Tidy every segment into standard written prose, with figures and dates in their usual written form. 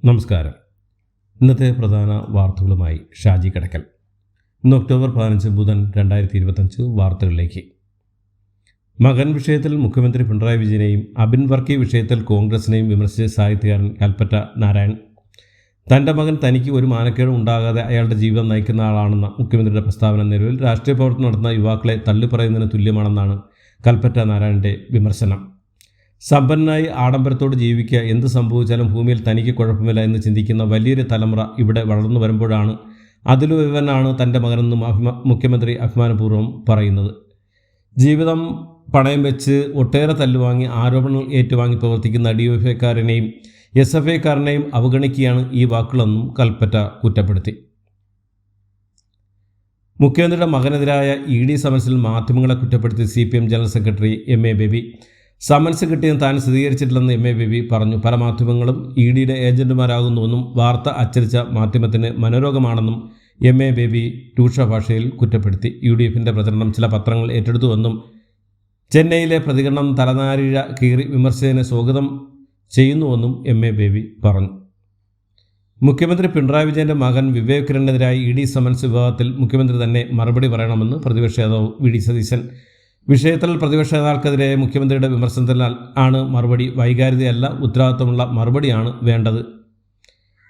നമസ്കാരം. ഇന്നത്തെ പ്രധാന വാർത്തകളുമായി ഷാജി കടക്കൽ. ഇന്ന് ഒക്ടോബർ 15 ബുധൻ 2025 വാർത്തകളിലേക്ക്. മകൻ വിഷയത്തിൽ മുഖ്യമന്ത്രി പിണറായി വിജയനെയും അബിൻ വർക്കി വിഷയത്തിൽ കോൺഗ്രസിനെയും വിമർശിച്ച സാഹിത്യകാരൻ കൽപ്പറ്റ നാരായൺ. തൻ്റെ മകൻ തനിക്ക് ഒരു മാനക്കേടും ഉണ്ടാകാതെ അയാളുടെ ജീവിതം നയിക്കുന്ന ആളാണെന്ന മുഖ്യമന്ത്രിയുടെ പ്രസ്താവന നിലവിൽ രാഷ്ട്രീയ പ്രവർത്തനം നടത്തുന്ന യുവാക്കളെ തള്ളിപ്പറയുന്നതിന് തുല്യമാണെന്നാണ് കൽപ്പറ്റ നാരായണൻ്റെ വിമർശനം. സമ്പന്നനായി ആഡംബരത്തോട് ജീവിക്കുക, എന്ത് സംഭവിച്ചാലും ഭൂമിയിൽ തനിക്ക് കുഴപ്പമില്ല എന്ന് ചിന്തിക്കുന്ന വലിയൊരു തലമുറ ഇവിടെ വളർന്നു വരുമ്പോഴാണ് അതിലൊരുവനാണ് തൻ്റെ മകനെന്ന് മുഖ്യമന്ത്രി അഭിമാനപൂർവ്വം പറയുന്നത്. ജീവിതം പണയം വെച്ച് ഒട്ടേറെ തല്ലുവാങ്ങി ആരോപണങ്ങൾ ഏറ്റുവാങ്ങി പ്രവർത്തിക്കുന്ന DYFIക്കാരനെയും SFIക്കാരനെയും അവഗണിക്കുകയാണ് ഈ വാക്കുകളെന്നും കൽപ്പറ്റ കുറ്റപ്പെടുത്തി. മുഖ്യമന്ത്രിയുടെ മകനെതിരായ ED സമൻസിൽ മാധ്യമങ്ങളെ കുറ്റപ്പെടുത്തി CPM general secretary MA baby. Summons കിട്ടിയെന്ന് താൻ സ്ഥിരീകരിച്ചിട്ടില്ലെന്ന് MA ബേബി പറഞ്ഞു. പല മാധ്യമങ്ങളും EDയുടെ ഏജന്റുമാരാകുന്നുവെന്നും വാർത്ത അച്ചടിച്ച മാധ്യമത്തിന് മനോരോഗമാണെന്നും MA ബേബി രൂക്ഷ ഭാഷയിൽ കുറ്റപ്പെടുത്തി. UDFിൻ്റെ പ്രചരണം ചില പത്രങ്ങൾ ഏറ്റെടുത്തുവെന്നും ചെന്നൈയിലെ പ്രതികരണം തലനാരിഴ കീറി വിമർശകനെ സ്വാഗതം ചെയ്യുന്നുവെന്നും MA ബേബി പറഞ്ഞു. മുഖ്യമന്ത്രി പിണറായി വിജയൻ്റെ മകൻ വിവേക് കിരണിനെതിരായി ED സമൻസ് വിഭാഗത്തിൽ മുഖ്യമന്ത്രി തന്നെ മറുപടി പറയണമെന്ന് പ്രതിപക്ഷ നേതാവ് VD സതീശൻ. വിഷയത്തിൽ പ്രതിപക്ഷ നേതാക്കൾക്കെതിരെ മുഖ്യമന്ത്രിയുടെ വിമർശനത്തിൽ ആണ് മറുപടി. വൈകാരികതയല്ല, ഉത്തരവാദിത്തമുള്ള മറുപടിയാണ് വേണ്ടത്.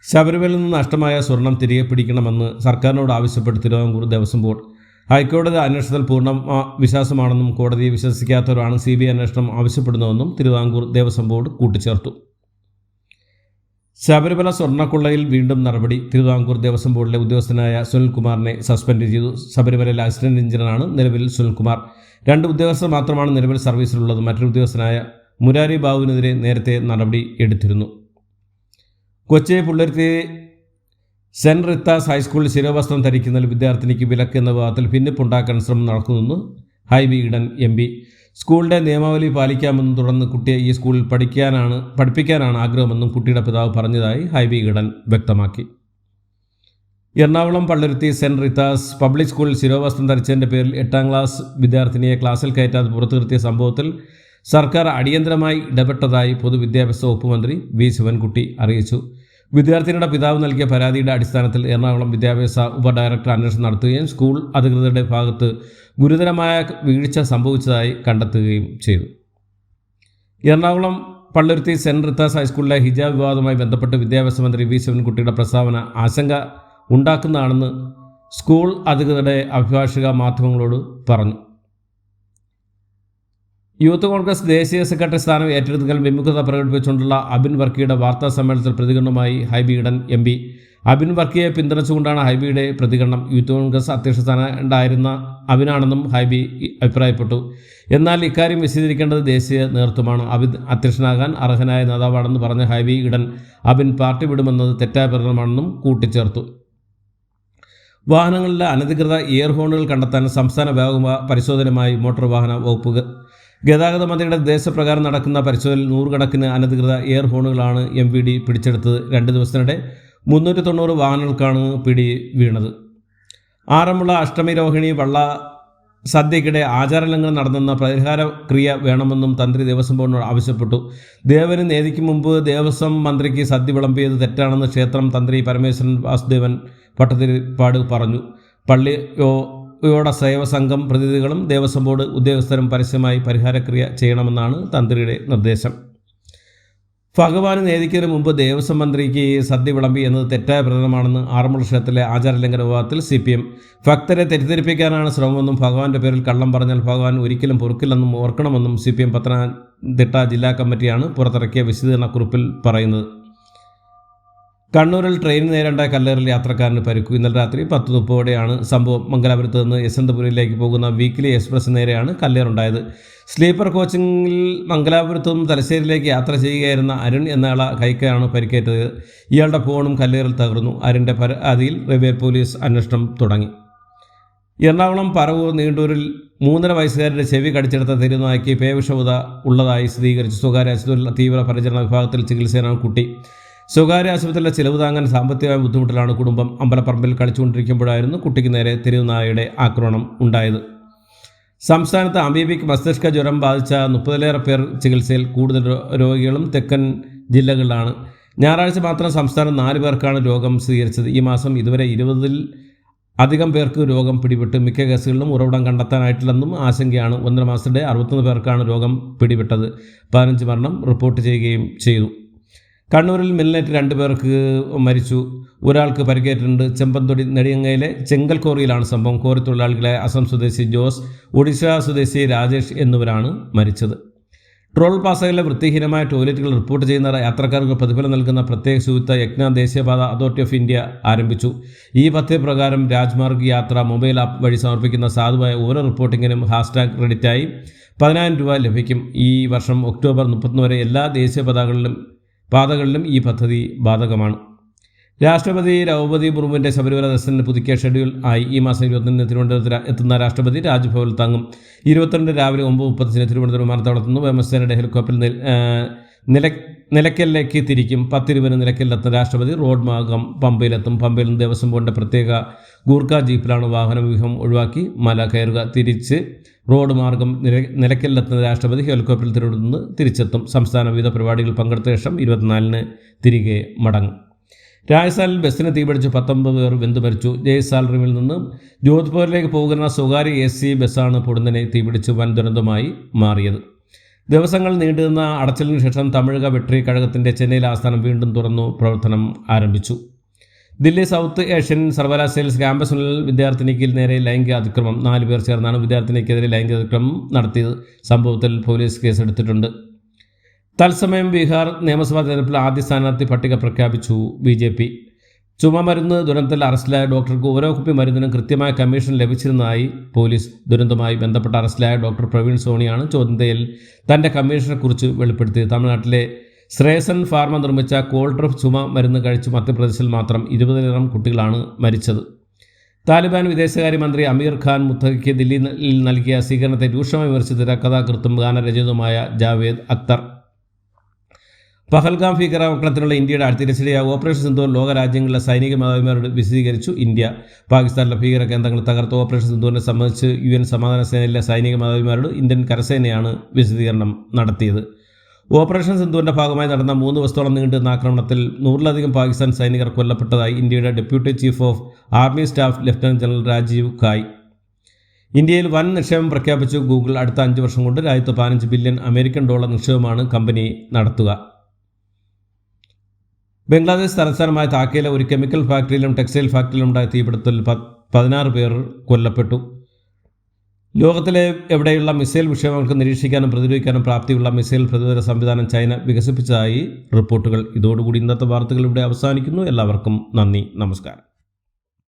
ശബരിമലയിൽ നിന്ന് നഷ്ടമായ സ്വർണം തിരികെ പിടിക്കണമെന്ന് സർക്കാരിനോട് ആവശ്യപ്പെട്ട് തിരുവിതാംകൂർ ദേവസ്വം ബോർഡ്. ഹൈക്കോടതി അന്വേഷണത്തിൽ പൂർണ്ണ വിശ്വാസമാണെന്നും കോടതിയെ വിശ്വസിക്കാത്തവരാണ് CBI അന്വേഷണം ആവശ്യപ്പെടുന്നതെന്നും തിരുവിതാംകൂർ ദേവസ്വം ബോർഡ് കൂട്ടിച്ചേർത്തു. ശബരിമല സ്വർണ്ണക്കൊള്ളയിൽ വീണ്ടും നടപടി. തിരുവിതാംകൂർ ദേവസ്വം ബോർഡിലെ ഉദ്യോഗസ്ഥനായ സുനിൽകുമാറിനെ സസ്പെൻഡ് ചെയ്തു. ശബരിമലയിലെ അസിസ്റ്റന്റ് എഞ്ചിനീയറാണ് നിലവിൽ സുനിൽകുമാർ. 2 ഉദ്യോഗസ്ഥർ മാത്രമാണ് നിലവിൽ സർവീസിലുള്ളത്. മറ്റൊരു ഉദ്യോഗസ്ഥനായ മുരാരി ബാബുവിനെതിരെ നേരത്തെ നടപടി എടുത്തിരുന്നു. കൊച്ചി പുള്ളരുത്തി സെൻറ് റിത്താസ് ഹൈസ്കൂളിൽ ശിരോവസ്ത്രം ധരിക്കുന്നതിൽ വിദ്യാർത്ഥിനിക്ക് വിലക്ക് എന്ന വിഭാഗത്തിൽ ഭിന്നിപ്പുണ്ടാക്കാൻ ശ്രമം നടക്കുന്നെന്ന് ഹൈബി ഈഡൻ MP. സ്കൂളിൻ്റെ നിയമാവലി പാലിക്കാമെന്നും തുടർന്ന് കുട്ടിയെ ഈ സ്കൂളിൽ പഠിപ്പിക്കാനാണ് ആഗ്രഹമെന്നും കുട്ടിയുടെ പിതാവ് പറഞ്ഞതായി ഹൈബി ഈഡൻ വ്യക്തമാക്കി. എറണാകുളം പള്ളുരുത്തി സെൻറ് റിത്താസ് പബ്ലിക് സ്കൂളിൽ ശിരോവസ്ത്രം ധരിച്ചതിൻ്റെ പേരിൽ 8ാം ക്ലാസ് വിദ്യാർത്ഥിനിയെ ക്ലാസ്സിൽ കയറ്റാതെ പുറത്തു നിർത്തിയ സംഭവത്തിൽ സർക്കാർ അടിയന്തരമായി ഇടപെട്ടതായി പൊതുവിദ്യാഭ്യാസ വകുപ്പ് മന്ത്രി V ശിവൻകുട്ടി അറിയിച്ചു. വിദ്യാർത്ഥിനിയുടെ പിതാവ് നൽകിയ പരാതിയുടെ അടിസ്ഥാനത്തിൽ എറണാകുളം വിദ്യാഭ്യാസ ഉപഡയറക്ടർ അന്വേഷണം നടത്തുകയും സ്കൂൾ അധികൃതരുടെ ഭാഗത്ത് ഗുരുതരമായ വീഴ്ച സംഭവിച്ചതായി കണ്ടെത്തുകയും ചെയ്തു. എറണാകുളം പള്ളുരുത്തി സെൻറ് റിത്താസ് ഹൈസ്കൂളിലെ ഹിജാബ് വിവാദവുമായി ബന്ധപ്പെട്ട് വിദ്യാഭ്യാസ മന്ത്രി V ശിവൻകുട്ടിയുടെ പ്രസ്താവന ആശങ്ക ഉണ്ടാക്കുന്നതാണെന്ന് സ്കൂൾ അധികൃതരുടെ അഭിഭാഷക മാധ്യമങ്ങളോട് പറഞ്ഞു. യൂത്ത് കോൺഗ്രസ് ദേശീയ സെക്രട്ടറി സ്ഥാനം ഏറ്റെടുക്കൽ വിമുഖത പ്രകടിപ്പിച്ചുകൊണ്ടുള്ള അബിൻ വർക്കിയുടെ വാർത്താ സമ്മേളനത്തിൽ പ്രതികരണവുമായി ഹൈബി ഈഡൻ MP. അബിൻ വർക്കിയെ പിന്തുണച്ചുകൊണ്ടാണ് ഹൈബിയുടെ പ്രതികരണം. യൂത്ത് കോൺഗ്രസ് അധ്യക്ഷ സ്ഥാനം ഉണ്ടായിരുന്ന അബിനാണെന്നും ഹൈബി അഭിപ്രായപ്പെട്ടു. എന്നാൽ ഇക്കാര്യം വിശദീകരിക്കേണ്ടത് ദേശീയ നേതൃത്വമാണ്. അബിൻ അധ്യക്ഷനാകാൻ അർഹനായ നേതാവാണെന്ന് പറഞ്ഞ ഹൈബി ഈഡൻ അബിൻ പാർട്ടി വിടുമെന്നത് തെറ്റായ പ്രകടനമാണെന്നും കൂട്ടിച്ചേർത്തു. വാഹനങ്ങളിലെ അനധികൃത ഇയർ ഹോണുകൾ കണ്ടെത്താൻ സംസ്ഥാന വ്യാപക പരിശോധനയുമായി മോട്ടോർ വാഹന വകുപ്പ്. ഗതാഗത മന്ത്രിയുടെ നിർദ്ദേശപ്രകാരം നടക്കുന്ന പരിശോധനയിൽ 100 കണക്കിന് അനധികൃത എയർ ഹോണുകളാണ് MVD പിടിച്ചെടുത്തത്. 2 ദിവസത്തിനിടെ 390 വാഹനങ്ങൾക്കാണ് പിടി വീണത്. ആറന്മുള അഷ്ടമി രോഹിണി വള്ള സദ്യയ്ക്കിടെ ആചാരലംഘനം നടന്നെന്ന പരിഹാര ക്രിയ വേണമെന്നും തന്ത്രി ദേവസ്വം ബോർഡിനോട് ആവശ്യപ്പെട്ടു. ദേവന് നേതിക്ക് മുമ്പ് ദേവസ്വം മന്ത്രിക്ക് സദ്യ വിളമ്പിയത് തെറ്റാണെന്ന് ക്ഷേത്രം തന്ത്രി പരമേശ്വരൻ വാസുദേവൻ ഭട്ടതിരിപ്പാട് പറഞ്ഞു. പള്ളിയോട സേവ സംഘം പ്രതിനിധികളും ദേവസ്വം ബോർഡ് ഉദ്യോഗസ്ഥരും പരസ്യമായി പരിഹാരക്രിയ ചെയ്യണമെന്നാണ് തന്ത്രിയുടെ നിർദ്ദേശം. ഭഗവാന് നേദിക്കുന്നതിന് മുമ്പ് ദേവസ്വം മന്ത്രിക്ക് സദ്യ വിളമ്പി എന്നത് തെറ്റായ പ്രകടനമാണെന്ന് ആറന്മുള ക്ഷേത്രത്തിലെ ആചാരലംഘന വിവാദത്തിൽ CPM. ഭക്തരെ തെറ്റിദ്ധരിപ്പിക്കാനാണ് ശ്രമമെന്നും ഭഗവാന്റെ പേരിൽ കള്ളം പറഞ്ഞാൽ ഭഗവാൻ ഒരിക്കലും പൊറുക്കില്ലെന്നും ഓർക്കണമെന്നും CPM പത്തനംതിട്ട ജില്ലാ കമ്മിറ്റിയാണ് പുറത്തിറക്കിയ വിശദീകരണ കുറിപ്പിൽ പറയുന്നത്. കണ്ണൂരിൽ ട്രെയിനിന് നേരിട്ടുണ്ടായ കല്ലേറിൽ യാത്രക്കാരന് പരിക്കു. ഇന്നലെ രാത്രി 10:30 സംഭവം. മംഗലാപുരത്ത് നിന്ന് യശ്വന്തപുരയിലേക്ക് പോകുന്ന വീക്കിലി എക്സ്പ്രസ് നേരെയാണ് കല്ലേറുണ്ടായത്. സ്ലീപ്പർ കോച്ചിങ്ങിൽ മംഗലാപുരത്തു നിന്നും തലശ്ശേരിയിലേക്ക് യാത്ര ചെയ്യുകയായിരുന്ന അരുൺ എന്നയാളെ കൈക്കാണ് പരിക്കേറ്റത്. ഇയാളുടെ ഫോണും കല്ലേറിൽ തകർന്നു. അരുണിൻ്റെ പരാതിയിൽ റിവേർ പോലീസ് അന്വേഷണം തുടങ്ങി. എറണാകുളം പറവൂർ നീണ്ടൂരിൽ 3.5 വയസ്സുകാരുടെ ചെവി കടിച്ചെടുത്ത തെരുവുനായ്ക്ക് പേവിഷബാധ ഉള്ളതായി സ്ഥിരീകരിച്ചു. സ്വകാര്യ ആശുപത്രിയിലെ തീവ്ര പരിചരണ വിഭാഗത്തിൽ ചികിത്സയിലാണ് കുട്ടി. സ്വകാര്യ ആശുപത്രിയിലെ ചിലവ് താങ്ങാൻ സാമ്പത്തികമായ ബുദ്ധിമുട്ടിലാണ് കുടുംബം. അമ്പലപ്പറമ്പിൽ കളിച്ചുകൊണ്ടിരിക്കുമ്പോഴായിരുന്നു കുട്ടിക്ക് നേരെ തെരുവുനായയുടെ ആക്രമണം ഉണ്ടായത്. സംസ്ഥാനത്ത് അമീബിക് മസ്തിഷ്ക ജ്വരം ബാധിച്ച 30-ലേറെ പേർ ചികിത്സയിൽ. കൂടുതൽ രോഗികളും തെക്കൻ ജില്ലകളിലാണ്. ഞായറാഴ്ച മാത്രം സംസ്ഥാനം 4 പേർക്കാണ് രോഗം സ്ഥിരീകരിച്ചത്. ഈ മാസം ഇതുവരെ 20-ൽ അധികം പേർക്ക് രോഗം പിടിപെട്ട് മിക്ക കേസുകളിലും ഉറവിടം കണ്ടെത്താനായിട്ടില്ലെന്നും ആശങ്കയാണ്. 1.5 മാസത്തിടെ 61 പേർക്കാണ് രോഗം പിടിപെട്ടത്. 15 മരണം റിപ്പോർട്ട് ചെയ്യുകയും ചെയ്തു. കണ്ണൂരിൽ മിന്നലേറ്റ് 2 പേർക്ക് മരിച്ചു. ഒരാൾക്ക് പരിക്കേറ്റിട്ടുണ്ട്. ചെമ്പന്തൊടി നെടിയങ്ങയിലെ ചെങ്കൽ കോറിയിലാണ് സംഭവം. കോറി തൊഴിലാളികളെ അസം സ്വദേശി ജോസ്, ഒഡീഷ സ്വദേശി രാജേഷ് എന്നിവരാണ് മരിച്ചത്. ടോൾ പ്ലാസകളിലെ വൃത്തിഹീനമായ ടോയ്ലറ്റുകൾ റിപ്പോർട്ട് ചെയ്യുന്ന യാത്രക്കാർക്ക് പ്രതിഫലം നൽകുന്ന പ്രത്യേക ശുചിത്വ യജ്ഞ ദേശീയപാത അതോറിറ്റി ഓഫ് ഇന്ത്യ ആരംഭിച്ചു. ഈ പദ്ധതി പ്രകാരം രാജ്മാർഗ് യാത്ര മൊബൈൽ ആപ്പ് വഴി സമർപ്പിക്കുന്ന സാധുവായ ഓരോ റിപ്പോർട്ടിങ്ങിനും ഹാഷ്ടാഗ് ക്രെഡിറ്റായി 10,000 രൂപ ലഭിക്കും. ഈ വർഷം ഒക്ടോബർ 31 വരെ എല്ലാ ദേശീയ പാതകളിലും ഈ പദ്ധതി ബാധകമാണ്. രാഷ്ട്രപതി ദ്രൗപദി മുർമുവിൻ്റെ ശബരിമല ദർശനത്തിന് പുതുക്കിയ ഷെഡ്യൂൾ ആയി. ഈ മാസം 21 തിരുവനന്തപുരത്ത് എത്തുന്ന രാഷ്ട്രപതി രാജ്ഭവനിൽ തങ്ങും. 22 രാവിലെ 9:30 തിരുവനന്തപുരം വിമാനത്താവളത്തിൽ നിന്ന് വ്യോമസേനയുടെ ഹെലികോപ്റ്ററിൽ നിലയ്ക്കലിലേക്ക് തിരിക്കും. 10:20 നിലയ്ക്കലിലെത്തുന്ന രാഷ്ട്രപതി റോഡ് മാർഗം പമ്പയിലെത്തും. പമ്പയിൽ നിന്ന് ദേവസ്വം ബോർഡിൻ്റെ പ്രത്യേക ഗൂർഖ ജീപ്പിലാണ് വാഹന വ്യൂഹം ഒഴിവാക്കി മല കയറുക. തിരിച്ച് റോഡ് മാർഗം നിലയ്ക്കലിലെത്തുന്ന രാഷ്ട്രപതി ഹെലികോപ്റ്ററിൽ തിരുവനന്തപുരത്ത് നിന്ന് തിരിച്ചെത്തും. സംസ്ഥാന വിവിധ പരിപാടികൾ പങ്കെടുത്ത ശേഷം 24-ന് തിരികെ മടങ്ങും. രാജസ്ഥാനിൽ ബസ്സിന് തീപിടിച്ച് 19 പേർ വെന്തു മരിച്ചു. ജയ്സാൽമീറിൽ നിന്ന് ജോധ്പൂരിലേക്ക് പോകുന്ന സ്വകാര്യ AC ബസ്സാണ് പൊടുന്നനെ തീപിടിച്ച് വൻ ദുരന്തമായി മാറിയത്. ദിവസങ്ങൾ നീണ്ടുനിന്ന അടച്ചിലിന് ശേഷം തമിഴക വെട്രി കഴകത്തിൻ്റെ ചെന്നൈയിലെ ആസ്ഥാനം വീണ്ടും തുറന്നു പ്രവർത്തനം ആരംഭിച്ചു. ദില്ലി സൗത്ത് ഏഷ്യൻ സർവകലാശാലയിൽ ക്യാമ്പസിനുള്ളിൽ വിദ്യാർത്ഥിനിക്ക് നേരെ ലൈംഗിക അതിക്രമം. 4 പേർ ചേർന്നാണ് വിദ്യാർത്ഥിനിക്കെതിരെ ലൈംഗിക അതിക്രമം നടത്തിയത്. സംഭവത്തിൽ പോലീസ് കേസെടുത്തിട്ടുണ്ട്. തത്സമയം ബീഹാർ നിയമസഭാ തെരഞ്ഞെടുപ്പിൽ ആദ്യ സ്ഥാനാർത്ഥി പട്ടിക പ്രഖ്യാപിച്ചു BJP. ചുമമരുന്ന് ദുരന്തത്തിൽ അറസ്റ്റിലായ ഡോക്ടർക്ക് ഓരോ കുപ്പി മരുന്നിനും കൃത്യമായ കമ്മീഷൻ ലഭിച്ചിരുന്നതായി പോലീസ്. ദുരന്തവുമായി ബന്ധപ്പെട്ട് അറസ്റ്റിലായ ഡോക്ടർ പ്രവീൺ സോണിയാണ് ചോദ്യം ചെയ്യൽ തൻ്റെ കമ്മീഷനെക്കുറിച്ച് വെളിപ്പെടുത്തിയത്. തമിഴ്നാട്ടിലെ ശ്രേയസൻ ഫാർമ നിർമ്മിച്ച കോൾഡ്രഫ് ചുമ മരുന്ന് കഴിച്ച് മധ്യപ്രദേശിൽ മാത്രം 20-ഓളം കുട്ടികളാണ് മരിച്ചത്. താലിബാൻ വിദേശകാര്യമന്ത്രി അമീർ ഖാൻ മുത്തഖയ്ക്ക് ദില്ലിയിൽ നൽകിയ സ്വീകരണത്തെ രൂക്ഷമായി വിമർശിച്ച തിരക്കഥാകൃത്തും ഗാനരചയിതുമായ ജാവേദ് അക്തർ. പഹൽഗാം ഭീകരാക്രമണത്തിനുള്ള ഇന്ത്യയുടെ തിരിച്ചടിയായ ഓപ്പറേഷൻ സിന്ദൂർ ലോകരാജ്യങ്ങളിലെ സൈനിക മേധാവിമാരോട് വിശദീകരിച്ചു ഇന്ത്യ. പാകിസ്ഥാനിലെ ഭീകര കേന്ദ്രങ്ങൾ തകർത്ത ഓപ്പറേഷൻ സിന്ദൂറിനെ സംബന്ധിച്ച് UN സമാധാന സേനയിലെ സൈനിക മേധാവിമാരോട് ഇന്ത്യൻ കരസേനയാണ് വിശദീകരണം നടത്തിയത്. ഓപ്പറേഷൻ സിന്ദൂറിൻ്റെ ഭാഗമായി നടന്ന 3 ദിവസത്തോളം നീണ്ടുന്ന ആക്രമണത്തിൽ 100-ലധികം പാകിസ്ഥാൻ സൈനികർ കൊല്ലപ്പെട്ടതായി ഇന്ത്യയുടെ deputy chief of army staff lieutenant general Rajiv Ghai. ഇന്ത്യയിൽ വൻ നിക്ഷേപം പ്രഖ്യാപിച്ചു ഗൂഗിൾ. അടുത്ത 5 വർഷം കൊണ്ട് രാജ്യത്ത് $15 ബില്യൺ നിക്ഷേപമാണ് കമ്പനി നടത്തുക. ബംഗ്ലാദേശ് തലസ്ഥാനമായ ധാക്കയിലെ ഒരു കെമിക്കൽ ഫാക്ടറിയിലും ടെക്സ്റ്റൈൽ ഫാക്ടറിയിലും ഉണ്ടായ തീപിടുത്തത്തിൽ 16 പേർ കൊല്ലപ്പെട്ടു. ലോകത്തിലെ എവിടെയുള്ള മിസൈൽ വിക്ഷേപങ്ങൾക്ക് നിരീക്ഷിക്കാനും പ്രതിരോധിക്കാനും പ്രാപ്തിയുള്ള മിസൈൽ പ്രതിരോധ സംവിധാനം ചൈന വികസിപ്പിച്ചതായി റിപ്പോർട്ടുകൾ. ഇതോടുകൂടി ഇന്നത്തെ വാർത്തകൾ ഇവിടെ അവസാനിക്കുന്നു. എല്ലാവർക്കും നന്ദി, നമസ്കാരം.